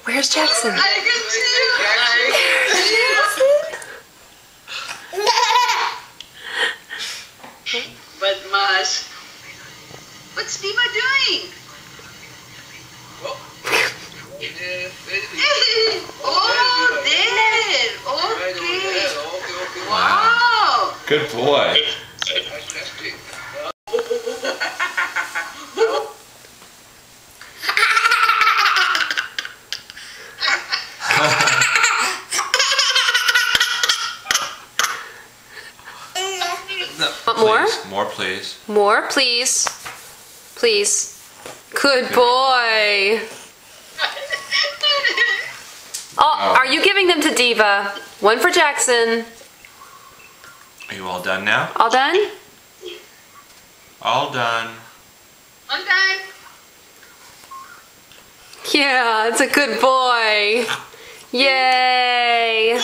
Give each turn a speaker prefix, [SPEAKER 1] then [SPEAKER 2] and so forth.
[SPEAKER 1] Where's Jackson?
[SPEAKER 2] I can see. Badmash. What's Diva doing? Oh, there. Okay. Wow.
[SPEAKER 3] Good boy.
[SPEAKER 1] Want more?
[SPEAKER 3] Please. More, please.
[SPEAKER 1] More, please. Please. Good boy. Oh, are you giving them to Diva? One for Jackson.
[SPEAKER 3] Are you all done now?
[SPEAKER 1] All done?
[SPEAKER 3] All done.
[SPEAKER 2] On time.
[SPEAKER 1] Yeah, it's a good boy. Yay.